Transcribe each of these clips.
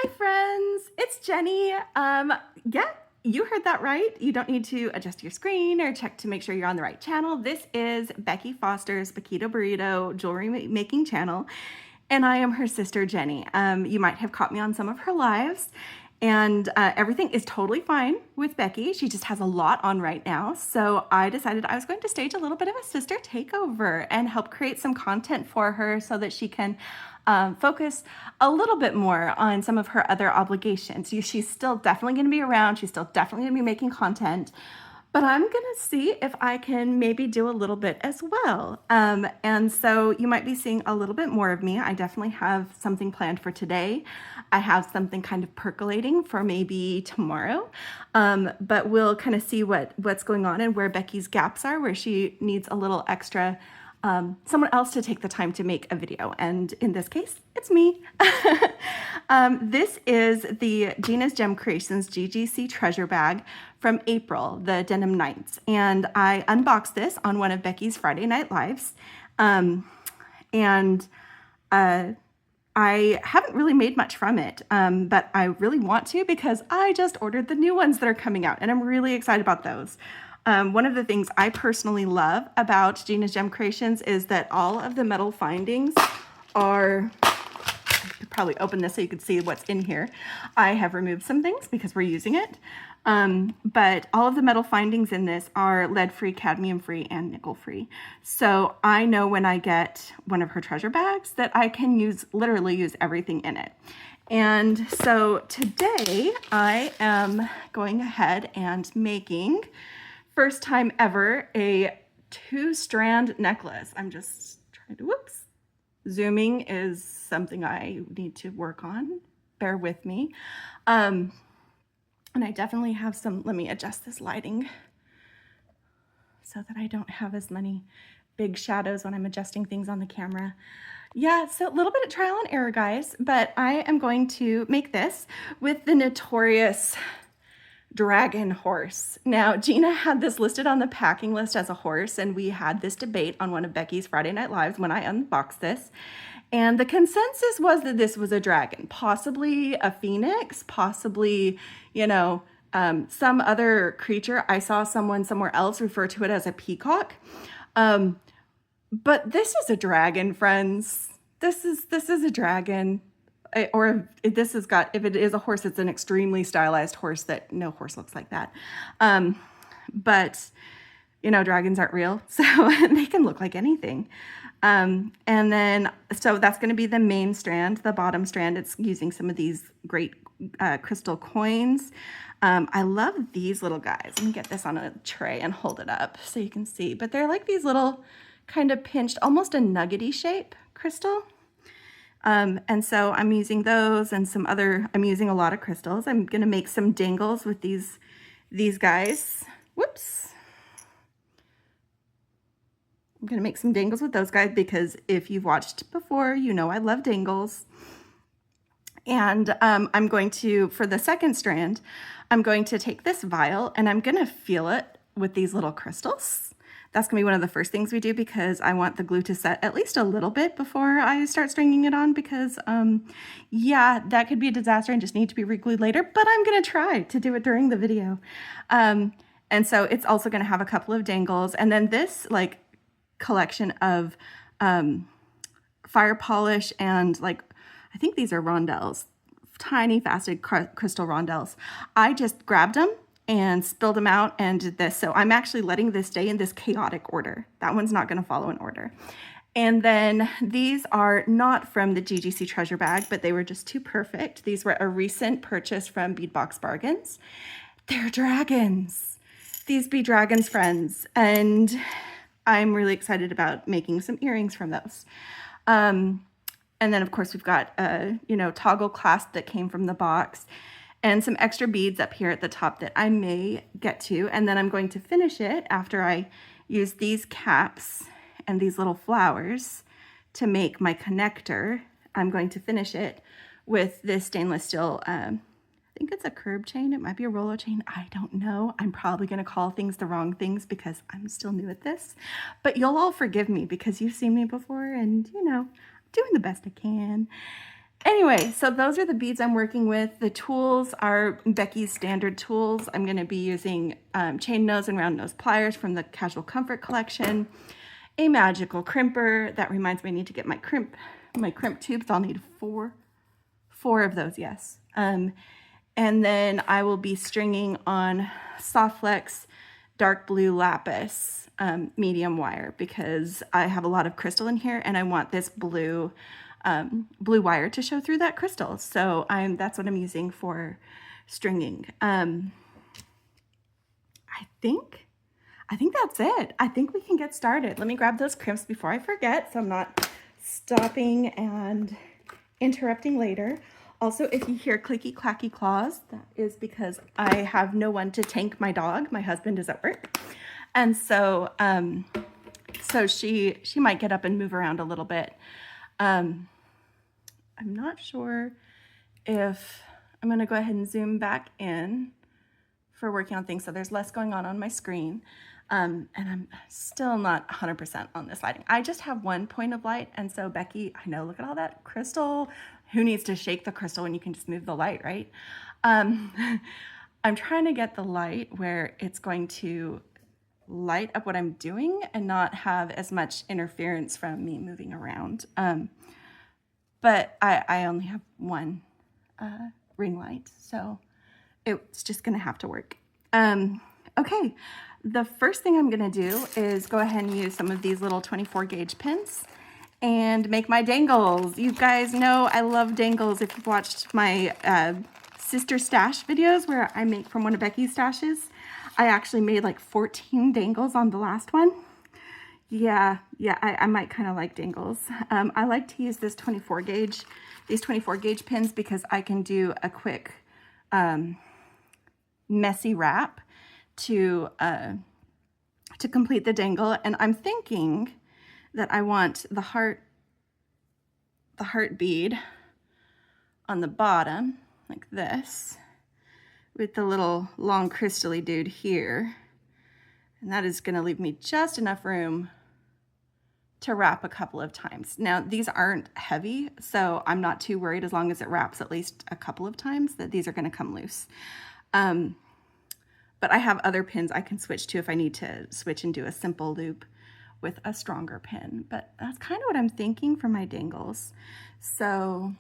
Hi friends, it's Jenny. Yeah, you heard that right. You don't need to adjust your screen or check to make sure you're on the right channel. This is Becky Foster's Paquito Burrito jewelry making channel, and I am her sister Jenny. You might have caught me on some of her lives, and everything is totally fine with Becky. She just has a lot on right now, so I decided I was going to stage a little bit of a sister takeover and help create some content for her so that she can focus a little bit more on some of her other obligations. She's still definitely going to be around. She's still definitely going to be making content, but I'm going to see if I can maybe do a little bit as well. And so you might be seeing a little bit more of me. I definitely have something planned for today. I have something kind of percolating for maybe tomorrow, but we'll kind of see what's going on and where Becky's gaps are, where she needs a little extra someone else to take the time to make a video. And in this case, it's me. This is the Gina's Gem Creations GGC treasure bag from April, the Denim Nights. And I unboxed this on one of Becky's Friday Night Lives. I haven't really made much from it, but I really want to because I just ordered the new ones that are coming out and I'm really excited about those. One of the things I personally love about Gina's Gem Creations is that all of the metal findings are, I could probably open this so you could see what's in here. I have removed some things because we're using it, but all of the metal findings in this are lead-free, cadmium-free, and nickel-free. So I know when I get one of her treasure bags that I can literally use everything in it. And so today I am going ahead and making, first time ever, a 2-strand necklace. I'm just trying to, whoops. Zooming is something I need to work on. Bear with me. And I definitely have some, let me adjust this lighting so that I don't have as many big shadows when I'm adjusting things on the camera. Yeah, so a little bit of trial and error, guys, but I am going to make this with the notorious dragon horse. Now, Gina had this listed on the packing list as a horse, and we had this debate on one of Becky's Friday Night Lives when I unboxed this. And the consensus was that this was a dragon, possibly a phoenix, possibly, you know, some other creature. I saw someone somewhere else refer to it as a peacock. But this is a dragon, friends. This is a dragon. Or if it is a horse, it's an extremely stylized horse that no horse looks like that. But, you know, dragons aren't real, so they can look like anything. And then, so that's going to be the main strand. The bottom strand, it's using some of these great crystal coins. I love these little guys. Let me get this on a tray and hold it up so you can see. But they're like these little kind of pinched, almost a nuggety shape crystal. And so I'm using those and some other, I'm using a lot of crystals. I'm going to make some dangles with these guys. Whoops. I'm going to make some dangles with those guys because if you've watched before, you know I love dangles. And I'm going to, for the second strand, I'm going to take this vial and I'm going to feel it with these little crystals. That's going to be one of the first things we do because I want the glue to set at least a little bit before I start stringing it on because, yeah, that could be a disaster and just need to be re-glued later, but I'm going to try to do it during the video. And so it's also going to have a couple of dangles. And then this, like, collection of fire polish and, like, I think these are rondelles, tiny faceted crystal rondelles. I just grabbed them and spilled them out and did this. So I'm actually letting this stay in this chaotic order. That one's not gonna follow an order. And then these are not from the GGC treasure bag, but they were just too perfect. These were a recent purchase from Beadbox Bargains. They're dragons. These be dragons, friends. And I'm really excited about making some earrings from those. And then of course we've got a, you know, toggle clasp that came from the box, and some extra beads up here at the top that I may get to. And then I'm going to finish it after I use these caps and these little flowers to make my connector. I'm going to finish it with this stainless steel, I think it's a curb chain. It might be a roller chain. I don't know. I'm probably going to call things the wrong things because I'm still new at this. But you'll all forgive me because you've seen me before and, you know, doing the best I can. Anyway, so those are the beads I'm working with. The tools are Becky's standard tools. I'm going to be using chain nose and round nose pliers from the Casual Comfort collection, a magical crimper. That reminds me I need to get my crimp tubes. I'll need four of those, yes. And then I will be stringing on Soft Flex dark blue lapis medium wire because I have a lot of crystal in here and I want this blue wire to show through that crystal. So that's what I'm using for stringing. I think that's it. I think we can get started. Let me grab those crimps before I forget so I'm not stopping and interrupting later. Also, if you hear clicky clacky claws, that is because I have no one to tank my dog. My husband is at work. And so she might get up and move around a little bit. I'm not sure if I'm going to go ahead and zoom back in for working on things. So there's less going on my screen. And I'm still not 100% on this lighting. I just have one point of light. And so Becky, I know, look at all that crystal. Who needs to shake the crystal when you can just move the light, right? I'm trying to get the light where it's going to light up what I'm doing and not have as much interference from me moving around. But I only have one ring light, so it's just gonna have to work. Okay, the first thing I'm gonna do is go ahead and use some of these little 24 gauge pins and make my dangles. You guys know I love dangles. If you've watched my sister stash videos where I make from one of Becky's stashes, I actually made like 14 dangles on the last one. Yeah, I might kind of like dangles. I like to use these 24 gauge pins because I can do a quick messy wrap to complete the dangle. And I'm thinking that I want the heart bead on the bottom like this with the little long crystally dude here. And that is going to leave me just enough room to wrap a couple of times. Now, these aren't heavy, so I'm not too worried as long as it wraps at least a couple of times that these are going to come loose. But I have other pins I can switch to if I need to switch and do a simple loop with a stronger pin. But that's kind of what I'm thinking for my dangles. So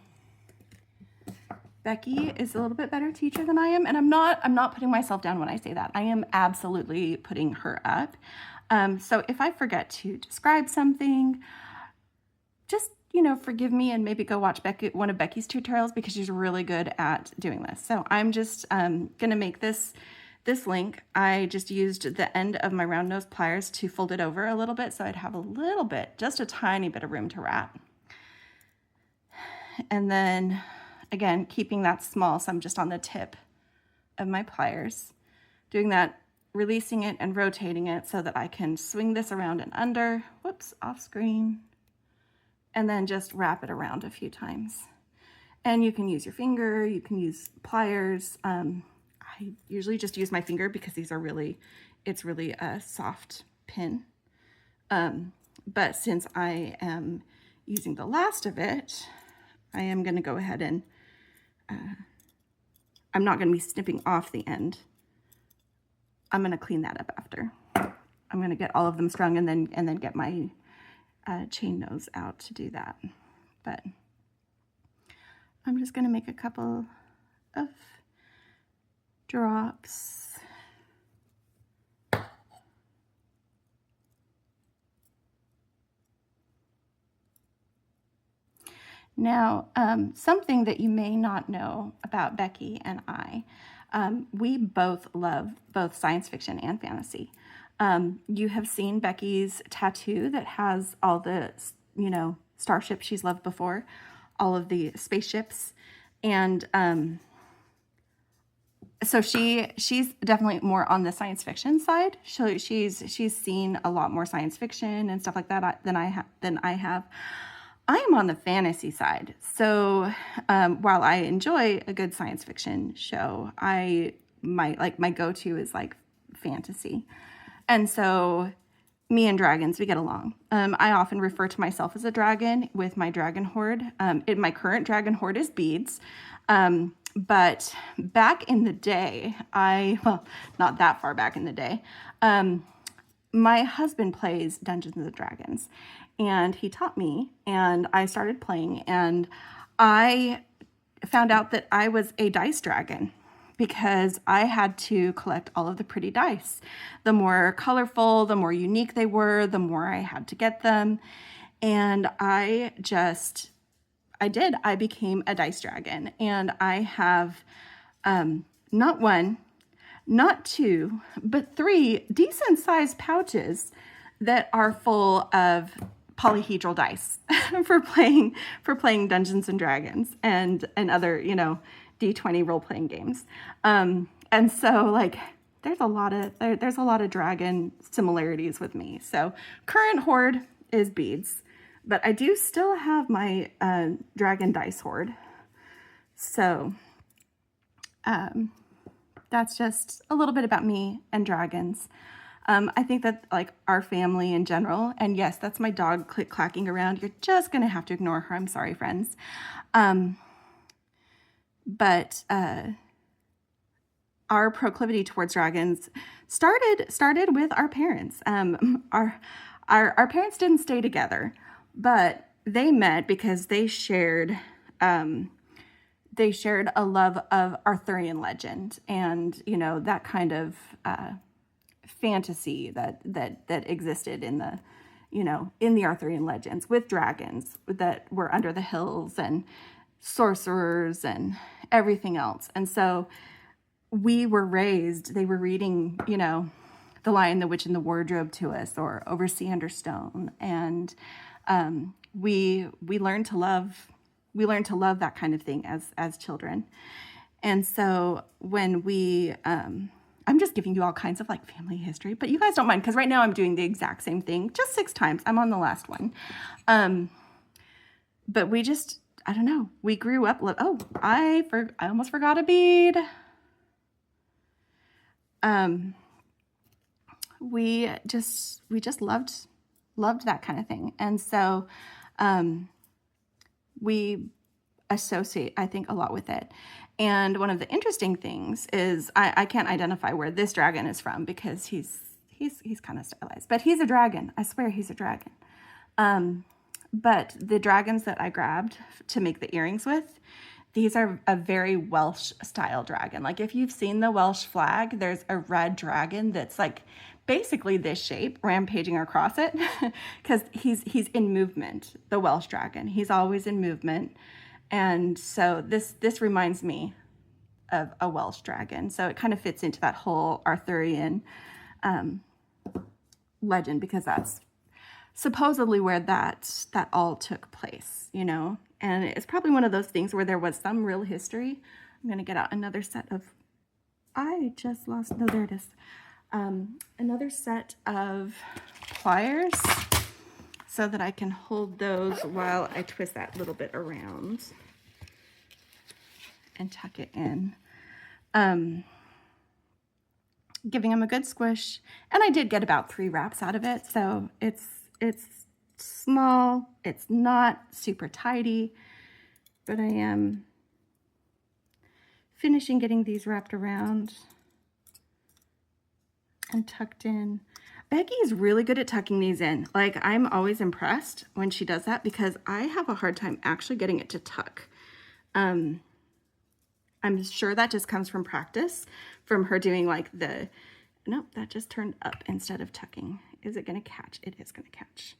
Becky is a little bit better teacher than I am, and I'm not putting myself down when I say that. I am absolutely putting her up. So if I forget to describe something, just, forgive me and maybe go watch one of Becky's tutorials because she's really good at doing this. So I'm just gonna make this link. I just used the end of my round nose pliers to fold it over a little bit so I'd have a little bit, just a tiny bit of room to wrap. And then again, keeping that small, so I'm just on the tip of my pliers, doing that, releasing it and rotating it so that I can swing this around and under, whoops, off screen, and then just wrap it around a few times. And you can use your finger, you can use pliers. I usually just use my finger because it's really a soft pin. But since I am using the last of it, I am going to go ahead and I'm not going to be snipping off the end. I'm going to clean that up after. I'm going to get all of them strung and then get my chain nose out to do that. But I'm just going to make a couple of drops. Now, something that you may not know about Becky and I, we both love both science fiction and fantasy. You have seen Becky's tattoo that has all the, starships she's loved before, all of the spaceships. And so she's definitely more on the science fiction side. She's seen a lot more science fiction and stuff like that than I have. I am on the fantasy side. So while I enjoy a good science fiction show, my go-to is like fantasy. And so me and dragons, we get along. I often refer to myself as a dragon with my dragon hoard. My current dragon hoard is beads. But back in the day, well, not that far back in the day, my husband plays Dungeons and Dragons, and he taught me, and I started playing, and I found out that I was a dice dragon because I had to collect all of the pretty dice. The more colorful, the more unique they were, the more I had to get them. And I became a dice dragon, and I have not one, not two, but 3 decent sized pouches that are full of polyhedral dice for playing Dungeons and Dragons and other, D20 role playing games. And so like there's a lot of dragon similarities with me. So current hoard is beads, but I do still have my dragon dice hoard. So that's just a little bit about me and dragons. I think that like our family in general, and yes, that's my dog clacking around. You're just going to have to ignore her. I'm sorry, friends. But our proclivity towards dragons started with our parents. Our parents didn't stay together, but they met because they shared a love of Arthurian legend and, that kind of fantasy that existed in the Arthurian legends with dragons that were under the hills and sorcerers and everything else. And so they were reading, The Lion, the Witch, and the Wardrobe to us, or Over Sea Under Stone. And we learned to love that kind of thing as children. And so when I'm just giving you all kinds of like family history, but you guys don't mind because right now I'm doing the exact same thing, just 6 times. I'm on the last one. But I don't know. We grew up. Oh, I almost forgot a bead. We just loved that kind of thing. And so, we associate, I think, a lot with it. And one of the interesting things is I can't identify where this dragon is from because he's kind of stylized, but he's a dragon. I swear he's a dragon. But the dragons that I grabbed to make the earrings with, these are a very Welsh style dragon. Like if you've seen the Welsh flag, there's a red dragon that's like basically this shape rampaging across it because he's in movement, the Welsh dragon. He's always in movement. And so this reminds me of a Welsh dragon. So it kind of fits into that whole Arthurian legend because that's supposedly where that all took place, and it's probably one of those things where there was some real history. I'm going to get out another set of, there it is. Another set of pliers so that I can hold those while I twist that little bit around and tuck it in. Giving them a good squish. And I did get about 3 wraps out of it. So it's small. It's not super tidy, but I am finishing getting these wrapped around and tucked in. Becky is really good at tucking these in. Like, I'm always impressed when she does that because I have a hard time actually getting it to tuck. I'm sure that just comes from practice, from her doing like nope, that just turned up instead of tucking. Is it going to catch? It is going to catch.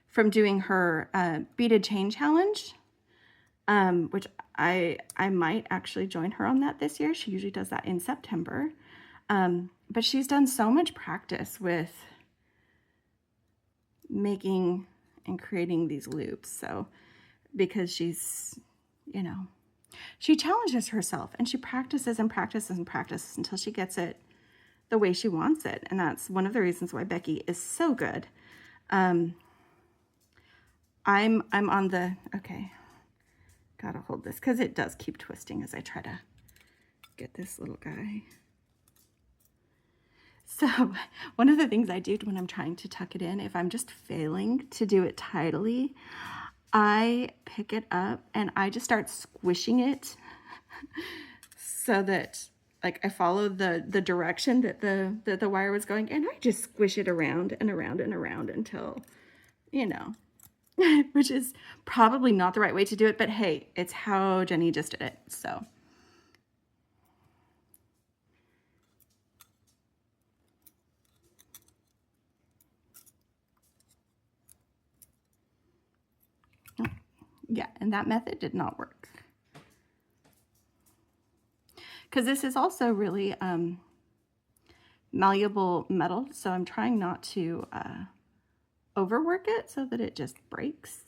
From doing her beaded chain challenge, which I might actually join her on that this year. She usually does that in September. But she's done so much practice with making and creating these loops. So because she's, she challenges herself and she practices and practices and practices until she gets it the way she wants it. And that's one of the reasons why Becky is so good. I'm on the, okay, gotta hold this because it does keep twisting as I try to get this little guy. So one of the things I do when I'm trying to tuck it in, if I'm just failing to do it tidily, I pick it up and I just start squishing it so that like I follow the direction that the wire was going, and I just squish it around and around and around until, you know, which is probably not the right way to do it, but hey, it's how Jenny just did it. So yeah, and that method did not work. Because this is also really malleable metal, so I'm trying not to overwork it so that it just breaks.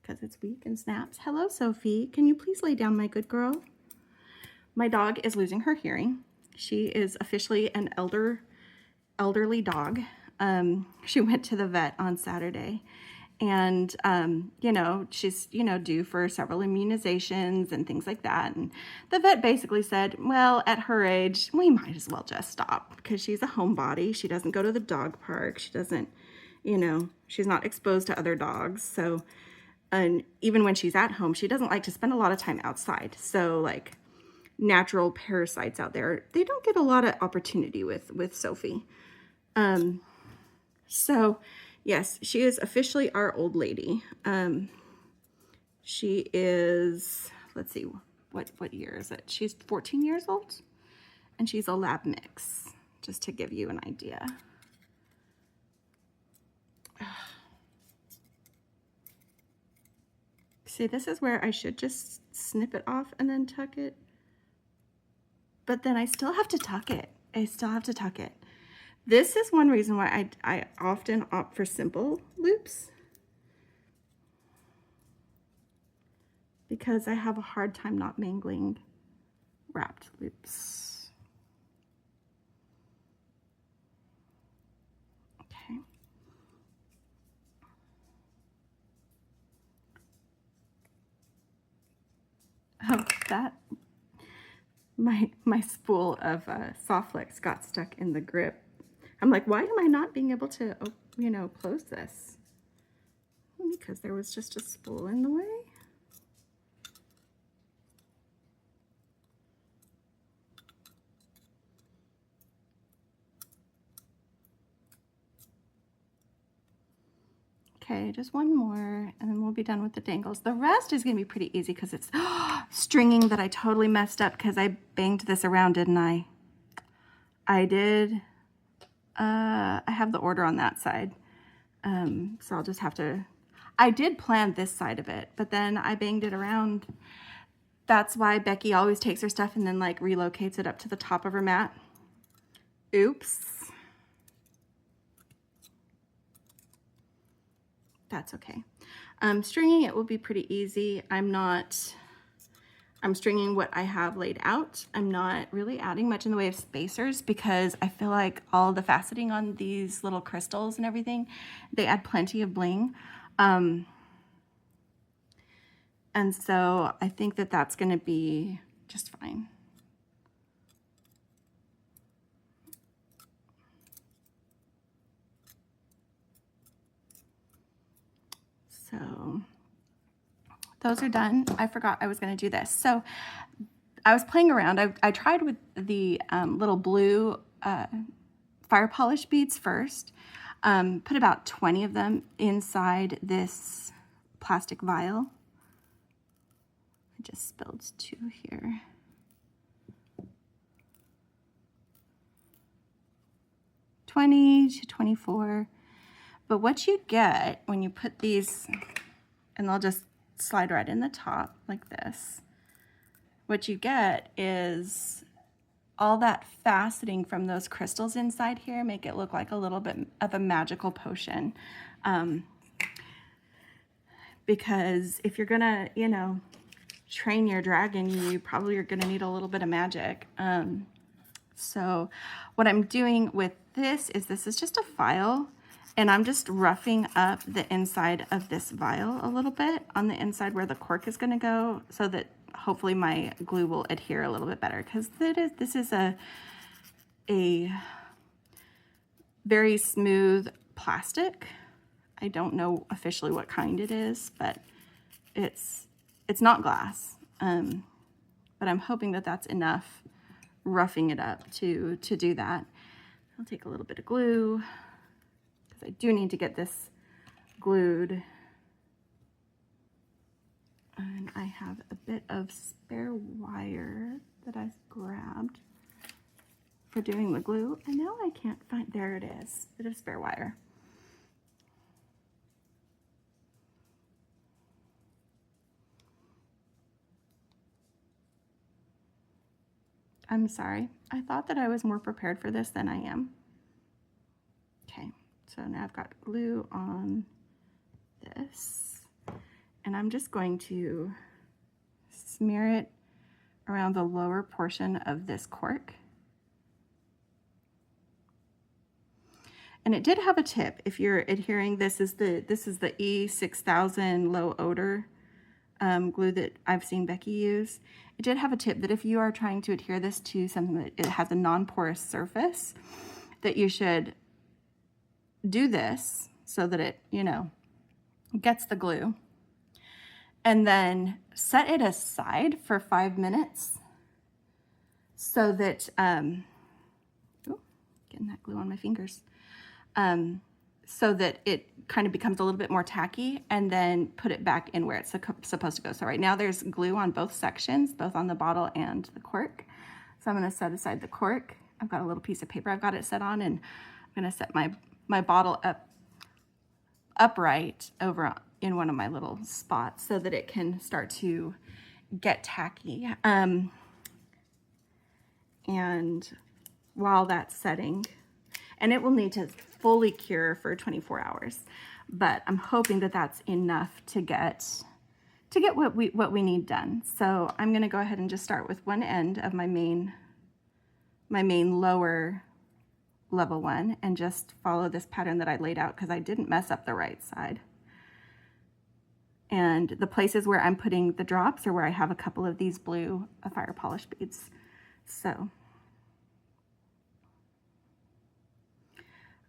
Because it's weak and snaps. Hello, Sophie. Can you please lay down, my good girl? My dog is losing her hearing. She is officially an elderly dog. She went to the vet on Saturday, and you know, she's, you know, due for several immunizations and things like that. And the vet basically said, well, at her age, we might as well just stop, because she's a homebody. She doesn't go to the dog park. She doesn't, you know, she's not exposed to other dogs. So, and even when she's at home, she doesn't like to spend a lot of time outside. So like natural parasites out there, they don't get a lot of opportunity with Sophie. So yes, she is officially our old lady. She is, let's see, what year is it? She's 14 years old, and she's a lab mix, just to give you an idea. See, this is where I should just snip it off and then tuck it. But then I still have to tuck it. I still have to tuck it. This is one reason why I often opt for simple loops, because I have a hard time not mangling wrapped loops. Okay. Oh, that, my spool of soft flex got stuck in the grip. I'm like, why am I not being able to, you know, close this? Because there was just a spool in the way. Okay, just one more, and then we'll be done with the dangles. The rest is gonna be pretty easy because it's stringing that I totally messed up because I banged this around, didn't I? I did. I have the order on that side. So I'll just have to, I did plan this side of it, but then I banged it around. That's why Becky always takes her stuff and then like relocates it up to the top of her mat. Oops. That's okay. Stringing it will be pretty easy. I'm stringing what I have laid out. I'm not really adding much in the way of spacers because I feel like all the faceting on these little crystals and everything, they add plenty of bling. And so I think that that's gonna be just fine. So those are done. I forgot I was going to do this. So I was playing around. I tried with the little blue fire polish beads first. Put about 20 of them inside this plastic vial. I just spilled 2 here. $20 to $24. But what you get when you put these, and they'll just slide right in the top like this, what you get is all that faceting from those crystals inside here make it look like a little bit of a magical potion. Because if you're gonna, you know, train your dragon, you probably are gonna need a little bit of magic. So what I'm doing with this is just a file, and I'm just roughing up the inside of this vial a little bit on the inside where the cork is going to go, so that hopefully my glue will adhere a little bit better, because this is a a very smooth plastic. I don't know officially what kind it is, but it's not glass. But I'm hoping that that's enough roughing it up to do that. I'll take a little bit of glue because I do need to get this glued. And I have a bit of spare wire that I grabbed for doing the glue. I know I can't find, there it is, a bit of spare wire. I'm sorry, I thought that I was more prepared for this than I am. Okay, so now I've got glue on this, and I'm just going to smear it around the lower portion of this cork. And it did have a tip. If you're adhering, this is the E6000 low odor glue that I've seen Becky use. It did have a tip that if you are trying to adhere this to something that it has a non-porous surface, that you should do this so that it, you know, gets the glue, and then set it aside for 5 minutes so that, ooh, getting that glue on my fingers, so that it kind of becomes a little bit more tacky, and then put it back in where it's supposed to go. So right now there's glue on both sections, both on the bottle and the cork. So I'm going to set aside the cork. I've got a little piece of paper I've got it set on, and I'm going to set my bottle upright over in one of my little spots so that it can start to get tacky. And while that's setting, and it will need to fully cure for 24 hours, but I'm hoping that that's enough to get what we need done. So I'm going to go ahead and just start with one end of my main lower level one, and just follow this pattern that I laid out because I didn't mess up the right side. And the places where I'm putting the drops are where I have a couple of these blue fire polish beads. So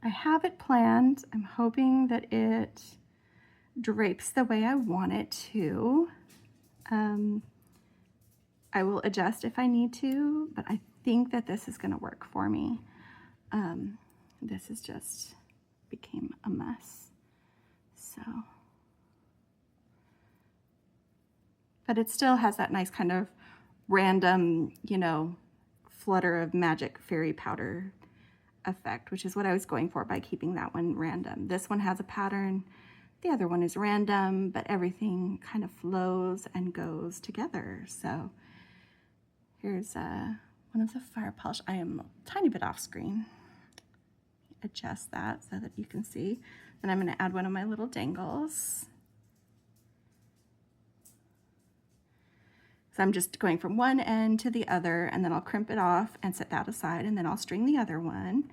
I have it planned. I'm hoping that it drapes the way I want it to. I will adjust if I need to, but I think that this is going to work for me. This is just became a mess. So, but it still has that nice kind of random, you know, flutter of magic fairy powder effect, which is what I was going for by keeping that one random. This one has a pattern, the other one is random, but everything kind of flows and goes together. So here's one of the fire polish. I am a tiny bit off screen. Adjust that so that you can see. Then I'm going to add one of my little dangles. So I'm just going from one end to the other, and then I'll crimp it off and set that aside, and then I'll string the other one.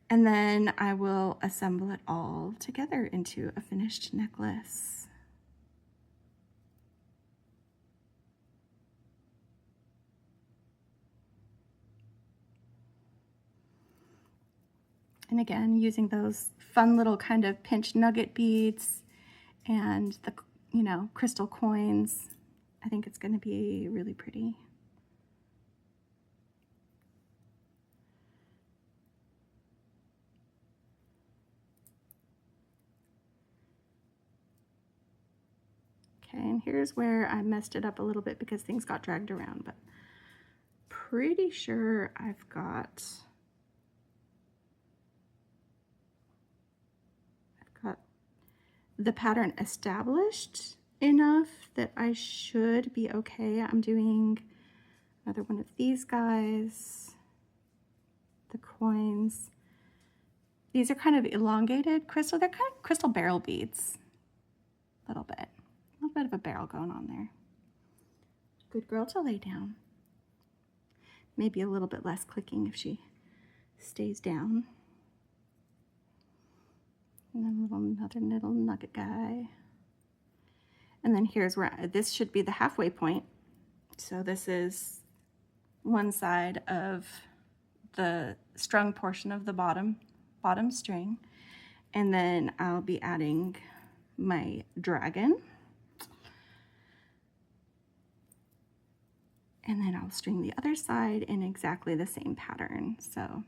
And then I will assemble it all together into a finished necklace. And again, using those fun little kind of pinch nugget beads and the, you know, crystal coins. I think it's going to be really pretty. Okay, and here's where I messed it up a little bit because things got dragged around, but pretty sure I've got the pattern established enough that I should be okay. I'm doing another one of these guys, the coins. These are kind of elongated crystal. They're kind of crystal barrel beads, a little bit of a barrel going on there. Good girl to lay down. Maybe a little bit less clicking if she stays down. And then another little nugget guy. And then here's where this should be the halfway point. So this is one side of the strung portion of the bottom string, and then I'll be adding my dragon, and then I'll string the other side in exactly the same pattern. So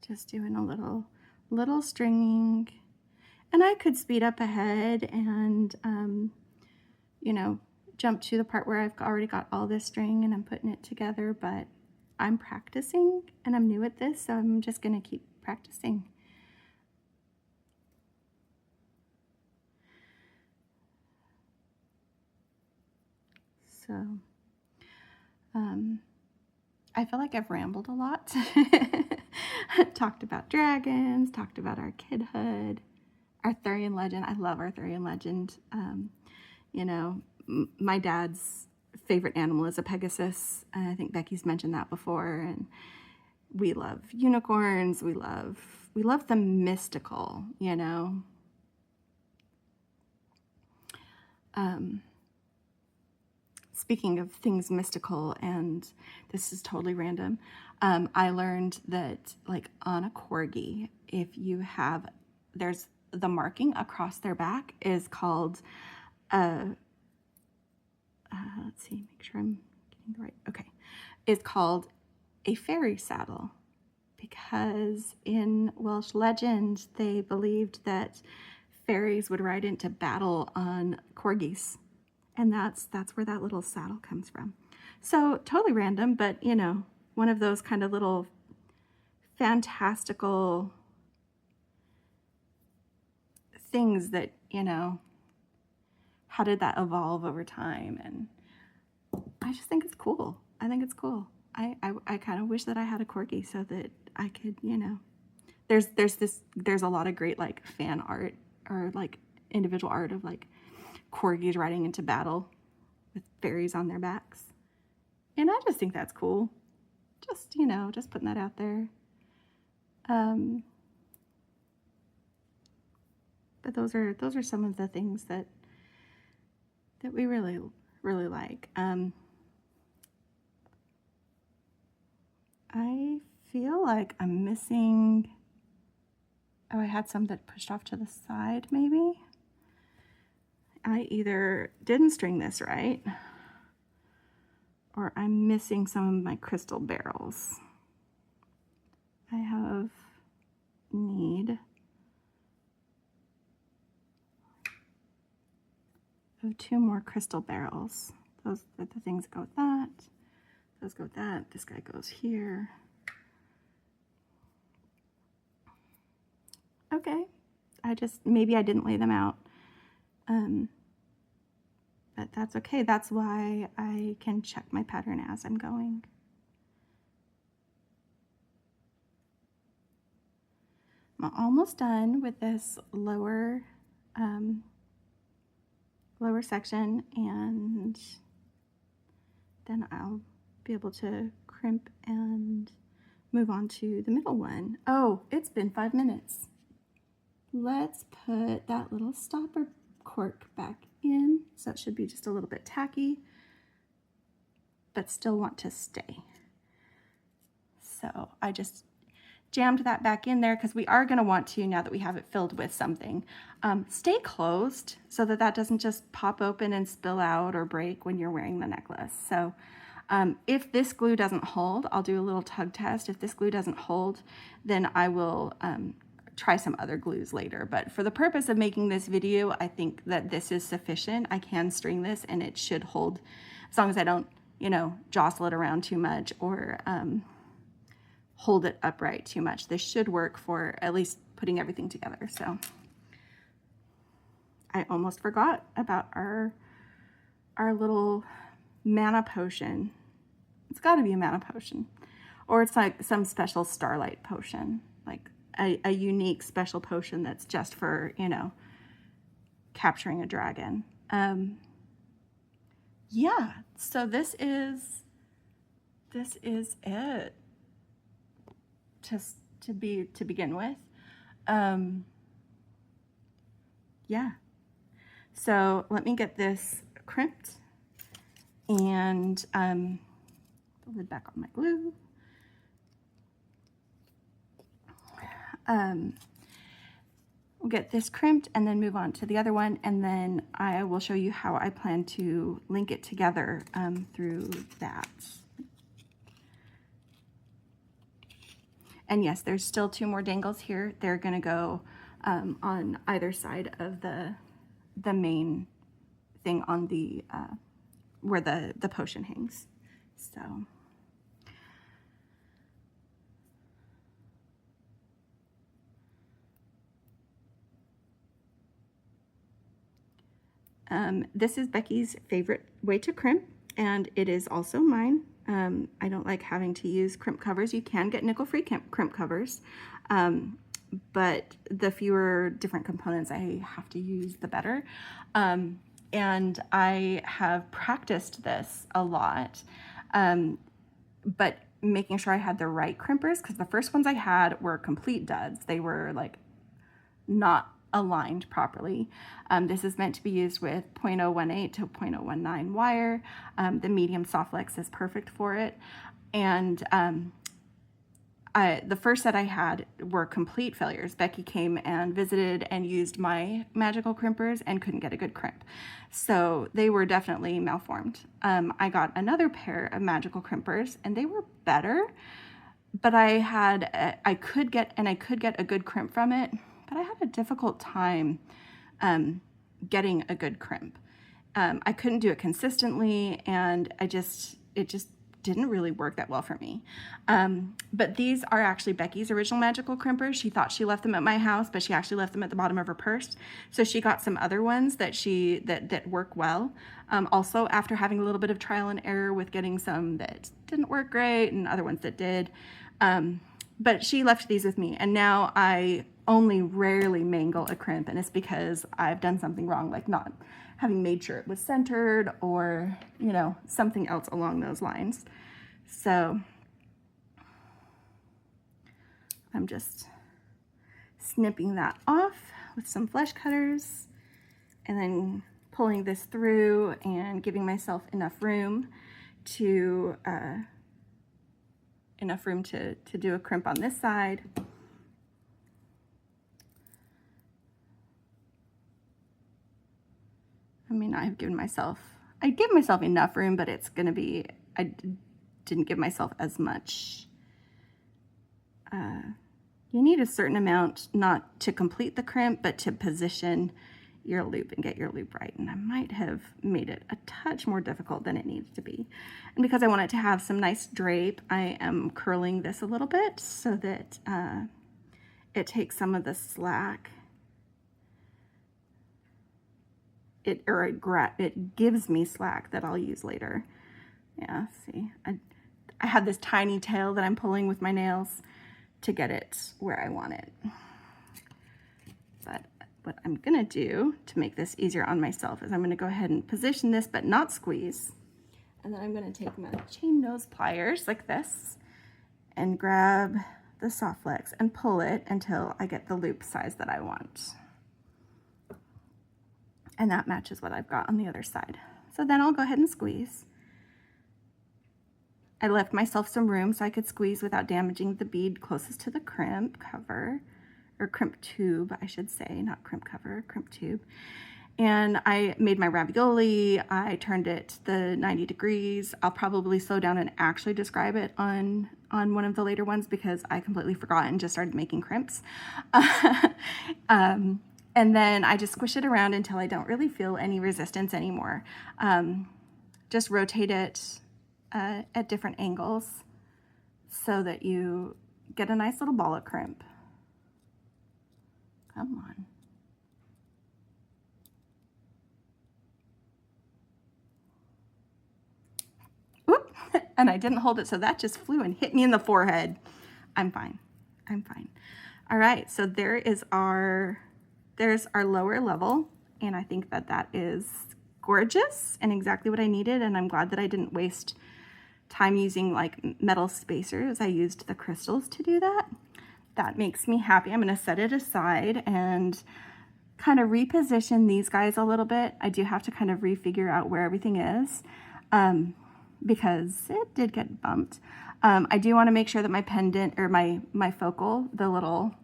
just doing a little stringing, and I could speed up ahead and you know, jump to the part where I've already got all this string and I'm putting it together, but I'm practicing and I'm new at this, so I'm just gonna keep practicing. So I feel like I've rambled a lot. Talked about dragons, talked about our kidhood, Arthurian legend. I love Arthurian legend. You know, my dad's favorite animal is a Pegasus. I think Becky's mentioned that before. And we love unicorns. We love the mystical, you know. Speaking of things mystical, and this is totally random, I learned that like on a corgi, if you have, there's the marking across their back is called, let's see, make sure I'm getting the right, okay. It's called a fairy saddle, because in Welsh legend, they believed that fairies would ride into battle on corgis. And that's where that little saddle comes from. So totally random, but you know, one of those kind of little fantastical things that, you know, how did that evolve over time? And I just think it's cool. I think it's cool. I kind of wish that I had a corgi so that I could, you know, there's a lot of great like fan art or like individual art of like corgis riding into battle with fairies on their backs. And I just think that's cool. Just, you know, just putting that out there. But those are some of the things that we really like. I feel like I'm missing, oh, I had some that pushed off to the side maybe. I either didn't string this right, or I'm missing some of my crystal barrels. I have need of 2 more crystal barrels. Those are the things that go with that. Those go with that. This guy goes here. Okay. Maybe I didn't lay them out. But that's okay. That's why I can check my pattern as I'm going. I'm almost done with this lower section, and then I'll be able to crimp and move on to the middle one. Oh, it's been 5 minutes. Let's put that little stopper cork back in. So it should be just a little bit tacky, but still want to stay. So I just jammed that back in there because we are going to want to, now that we have it filled with something, stay closed so that that doesn't just pop open and spill out or break when you're wearing the necklace. So if this glue doesn't hold, I'll do a little tug test. If this glue doesn't hold, then I will try some other glues later. But for the purpose of making this video, I think that this is sufficient. I can string this and it should hold, as long as I don't, you know, jostle it around too much or hold it upright too much. This should work for at least putting everything together. So I almost forgot about our little mana potion. It's got to be a mana potion, or it's like some special starlight potion, like a unique special potion that's just for, you know, capturing a dragon. Yeah, so this is it to begin with. Yeah, so let me get this crimped And the lid back on my glue. We'll get this crimped and then move on to the other one, and then I will show you how I plan to link it together through that. And yes, there's still 2 more dangles here. They're gonna go on either side of the main thing on the where the potion hangs. So this is Becky's favorite way to crimp, and it is also mine. I don't like having to use crimp covers. You can get nickel-free crimp covers, but the fewer different components I have to use, the better. And I have practiced this a lot, but making sure I had the right crimpers, because the first ones I had were complete duds. They were like not aligned properly. This is meant to be used with 0.018 to 0.019 wire. The medium soft flex is perfect for it. And the first set I had were complete failures. Becky came and visited and used my magical crimpers and couldn't get a good crimp. So they were definitely malformed. I got another pair of magical crimpers and they were better, but I could get a good crimp from it, but I had a difficult time getting a good crimp. I couldn't do it consistently, and it just didn't really work that well for me. But these are actually Becky's original magical crimpers. She thought she left them at my house, but she actually left them at the bottom of her purse. So she got some other ones that work well. Also, after having a little bit of trial and error with getting some that didn't work great and other ones that did. But she left these with me, and now I only rarely mangle a crimp, and it's because I've done something wrong, like not having made sure it was centered or, you know, something else along those lines. So I'm just snipping that off with some flesh cutters and then pulling this through and giving myself enough room to do a crimp on this side. I mean, I'd give myself enough room, but it's gonna be, I didn't give myself as much. You need a certain amount, not to complete the crimp, but to position your loop and get your loop right. And I might have made it a touch more difficult than it needs to be. And because I want it to have some nice drape, I am curling this a little bit so that it takes some of the slack. It gives me slack that I'll use later. Yeah, see, I have this tiny tail that I'm pulling with my nails to get it where I want it. But what I'm gonna do to make this easier on myself is I'm gonna go ahead and position this but not squeeze. And then I'm gonna take my chain nose pliers like this and grab the soft flex and pull it until I get the loop size that I want. And that matches what I've got on the other side. So then I'll go ahead and squeeze. I left myself some room so I could squeeze without damaging the bead closest to the crimp cover, or crimp tube, I should say, not crimp cover, crimp tube. And I made my ravioli. I turned it the 90 degrees. I'll probably slow down and actually describe it on one of the later ones because I completely forgot and just started making crimps. And then I just squish it around until I don't really feel any resistance anymore. Just rotate it at different angles so that you get a nice little ball of crimp. Come on. Whoop, and I didn't hold it, so that just flew and hit me in the forehead. I'm fine, I'm fine. All right, so there's our lower level, and I think that is gorgeous and exactly what I needed, and I'm glad that I didn't waste time using like metal spacers. I used the crystals to do that. That makes me happy. I'm gonna set it aside and kind of reposition these guys a little bit. I do have to kind of refigure out where everything is. because it did get bumped. I do want to make sure that my pendant, or my focal, the little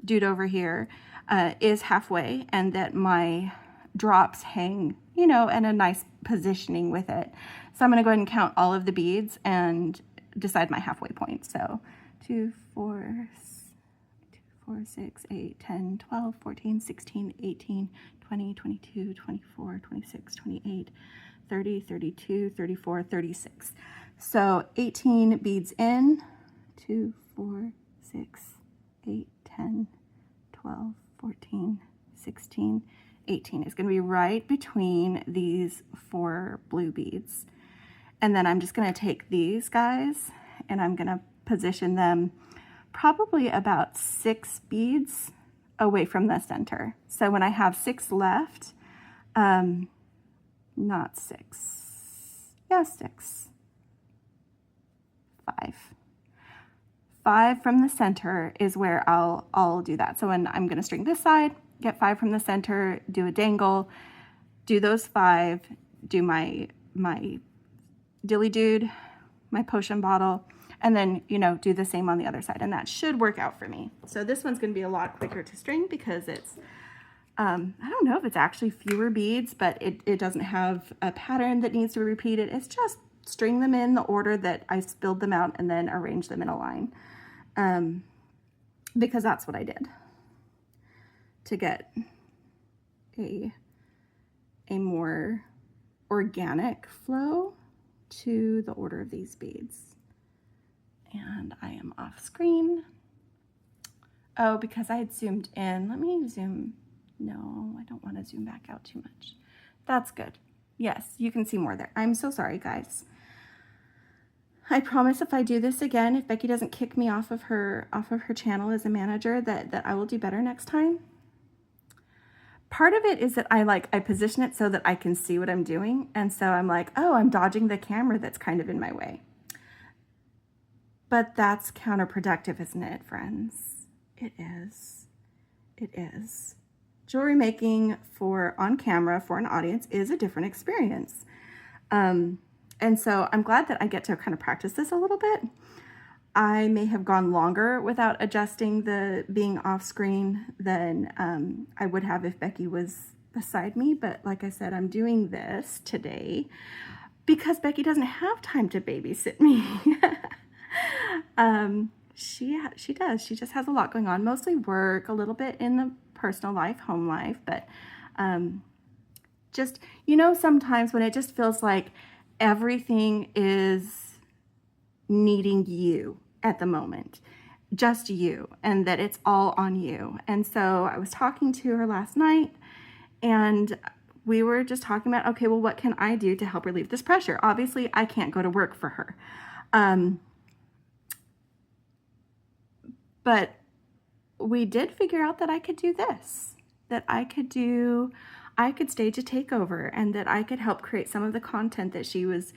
dude over here, is halfway, and that my drops hang, you know, in a nice positioning with it. So I'm going to go ahead and count all of the beads and decide my halfway point. So 2, 4, 6, 8, 10, 12, 14, 16, 18, 20, 22, 24, 26, 28, 30, 32, 34, 36. So 18 beads in, 2, 4, 6, 8, 10, 12, 14, 16, 18. It's going to be right between these 4 blue beads. And then I'm just going to take these guys and I'm going to position them probably about 6 beads away from the center. So when I have 6 left, not 6, yeah, 6, 5 from the center is where I'll do that. So when I'm going to string this side, get 5 from the center, do a dangle, do those 5, do my dilly dude, my potion bottle, and then, you know, do the same on the other side, and that should work out for me. So this one's going to be a lot quicker to string because it's, I don't know if it's actually fewer beads, but it doesn't have a pattern that needs to be repeated. It's just string them in the order that I spilled them out and then arrange them in a line, because that's what I did to get a more organic flow to the order of these beads. And I am off screen. Oh, because I had zoomed in. Let me zoom. No, I don't want to zoom back out too much. That's good. Yes, you can see more there. I'm so sorry, guys. I promise if I do this again, if Becky doesn't kick me off of her channel as a manager, that I will do better next time. Part of it is that I position it so that I can see what I'm doing. And so I'm like, oh, I'm dodging the camera that's kind of in my way. But that's counterproductive, isn't it, friends? It is. It is. Jewelry making on camera for an audience is a different experience. And so I'm glad that I get to kind of practice this a little bit. I may have gone longer without adjusting the being off screen than I would have if Becky was beside me. But like I said, I'm doing this today because Becky doesn't have time to babysit me. She does. She just has a lot going on, mostly work, a little bit in the personal life, home life, but just, you know, sometimes when it just feels like everything is needing you at the moment, just you, and that it's all on you. And so I was talking to her last night and we were just talking about, okay, well, what can I do to help relieve this pressure? Obviously, I can't go to work for her. But we did figure out that I could do this, that I could stage a takeover, and that I could help create some of the content that she was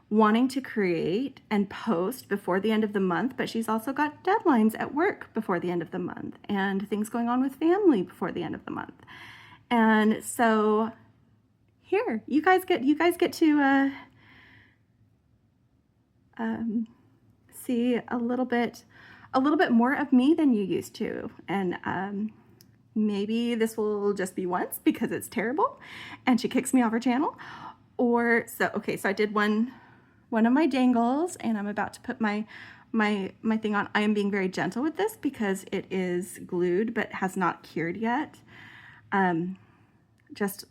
wanting to create and post before the end of the month. But she's also got deadlines at work before the end of the month and things going on with family before the end of the month. And so here, you guys get to see a little bit more of me than you used to. And maybe this will just be once because it's terrible and she kicks me off her channel. Or so I did one of my dangles and I'm about to put my thing on. I am being very gentle with this because it is glued but has not cured yet. Just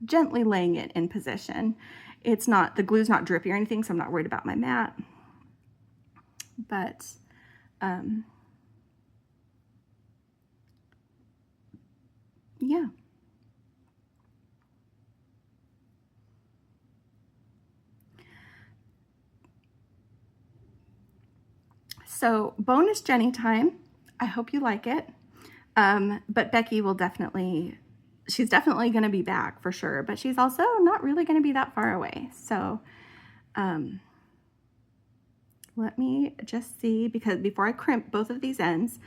gently laying it in position. The glue's not drippy or anything, so I'm not worried about my mat. But yeah. So bonus Jenny time. I hope you like it. But Becky she's definitely going to be back for sure, but she's also not really going to be that far away. So let me just see, because before I crimp both of these ends,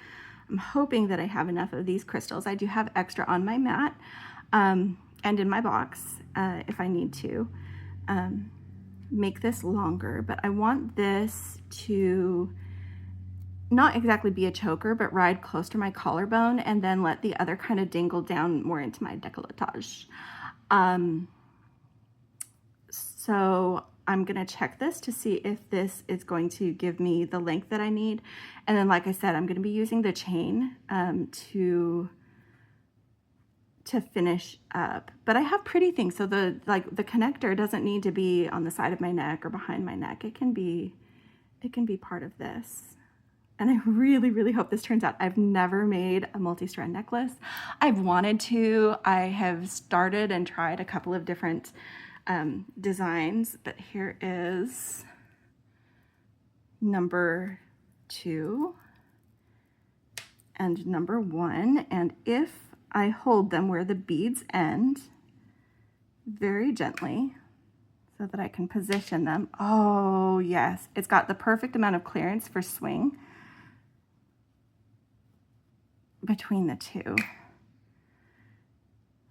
I'm hoping that I have enough of these crystals. I do have extra on my mat and in my box if I need to. make this longer, but I want this to not exactly be a choker, but ride close to my collarbone and then let the other kind of dangle down more into my décolletage. So I'm gonna check this to see if this is going to give me the length that I need. And then, like I said, I'm gonna be using the chain to finish up. But I have pretty things, so the connector doesn't need to be on the side of my neck or behind my neck. It can be part of this. And I really, really hope this turns out. I've never made a multi-strand necklace. I've wanted to. I have started and tried a couple of different designs, but here is number 2 and number 1. And if I hold them where the beads end very gently so that I can position them. Oh yes, it's got the perfect amount of clearance for swing between the two,